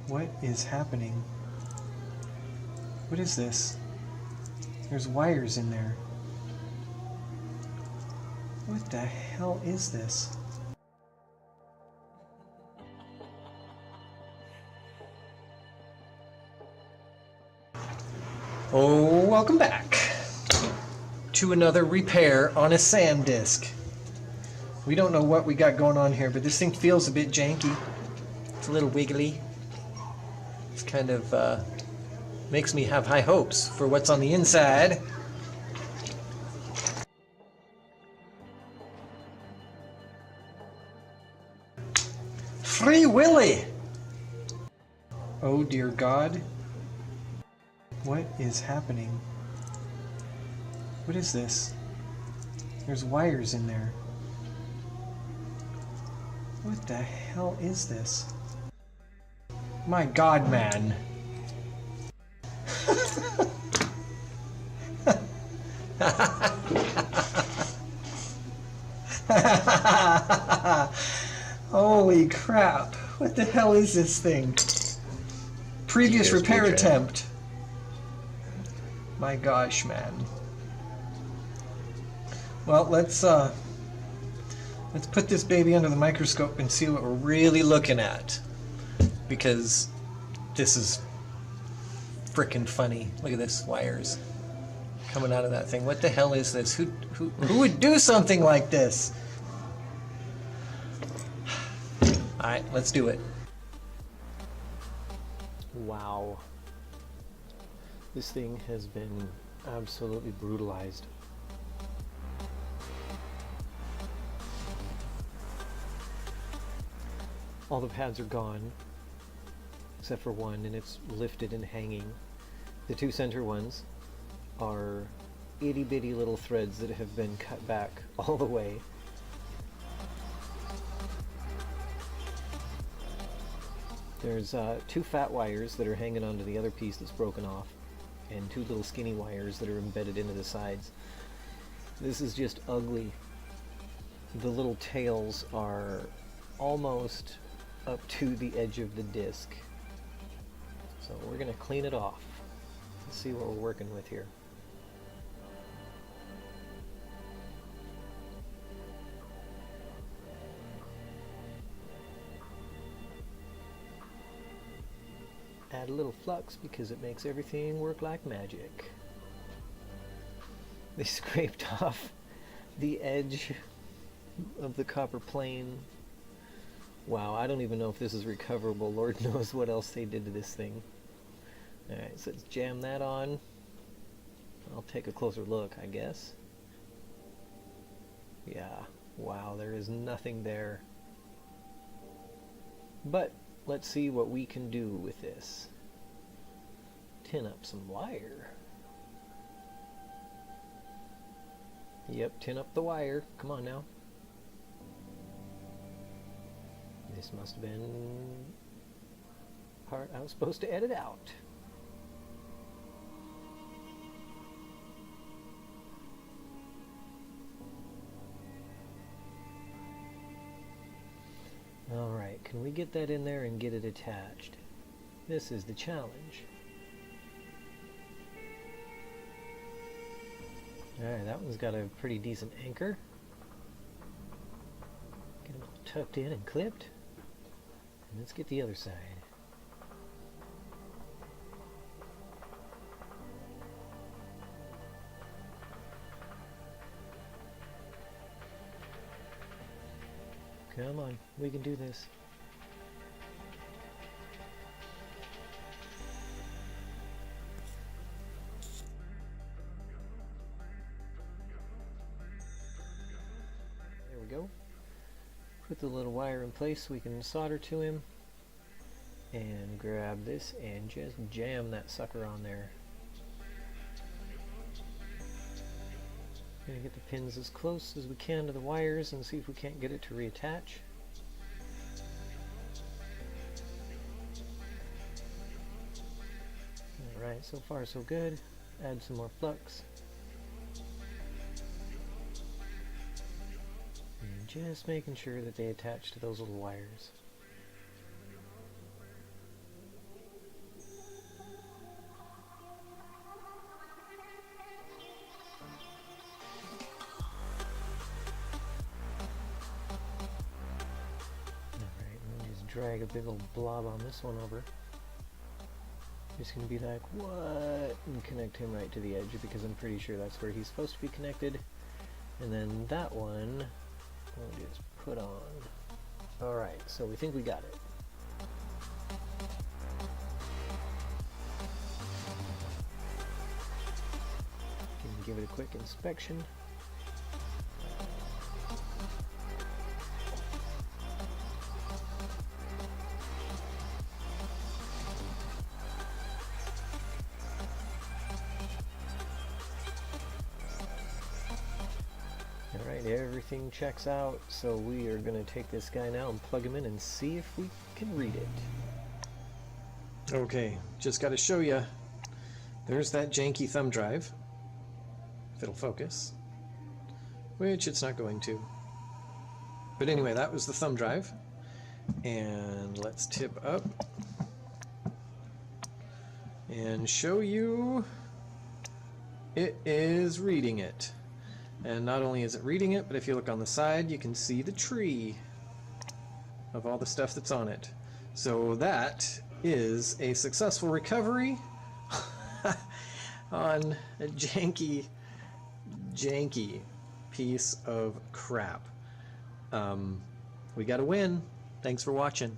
What is happening? What is this? There's wires in there. What the hell is this? Oh, welcome back to another repair on a SanDisk. We don't know what we got going on here, but this thing feels a bit janky. It's a little wiggly. It's kind of makes me have high hopes for what's on the inside. Free Willy! Oh dear God. What is happening? What is this? There's wires in there. What the hell is this? My God, man. Holy crap. What the hell is this thing? Previous repair attempt. My gosh, man. Well, let's put this baby under the microscope and see what we're really looking at. Because this is frickin' funny. Look at this, wires coming out of that thing. What the hell is this? Who would do something like this? Alright, let's do it. Wow. This thing has been absolutely brutalized. All the pads are gone, except for one, and it's lifted and hanging. The two center ones are itty bitty little threads that have been cut back all the way. There's two fat wires that are hanging onto the other piece that's broken off, and two little skinny wires that are embedded into the sides. This is just ugly. The little tails are almost up to the edge of the disc. So we're going to clean it off and see what we're working with here. Add a little flux because it makes everything work like magic. They scraped off the edge of the copper plane. Wow, I don't even know if this is recoverable. Lord knows what else they did to this thing. Alright, so let's jam that on. I'll take a closer look, I guess. Yeah, wow, there is nothing there. But let's see what we can do with this. Tin up some wire. Yep, tin up the wire. Come on now. This must have been part I was supposed to edit out. Alright, can we get that in there and get it attached? This is the challenge. Alright, that one's got a pretty decent anchor. Get them all tucked in and clipped. And let's get the other side. Come on, we can do this. There we go. Put the little wire in place so we can solder to him. And grab this and just jam that sucker on there. Gonna get the pins as close as we can to the wires and see if we can't get it to reattach. Alright, so far so good. Add some more flux. And just making sure that they attach to those little wires. drag a big old blob on this one over. Just gonna be like, what? And connect him right to the edge because I'm pretty sure that's where he's supposed to be connected. And then that one, we'll just put on. Alright, so we think we got it. Can give it a quick inspection. Alright, everything checks out, so we are going to take this guy now and plug him in and see if we can read it. Okay, just got to show you. There's that janky thumb drive. If it'll focus. Which it's not going to. But anyway, that was the thumb drive. And let's tip up. And show you it is reading it. And not only is it reading it, but if you look on the side, you can see the tree of all the stuff that's on it. So that is a successful recovery on a janky piece of crap. We got to win. Thanks for watching.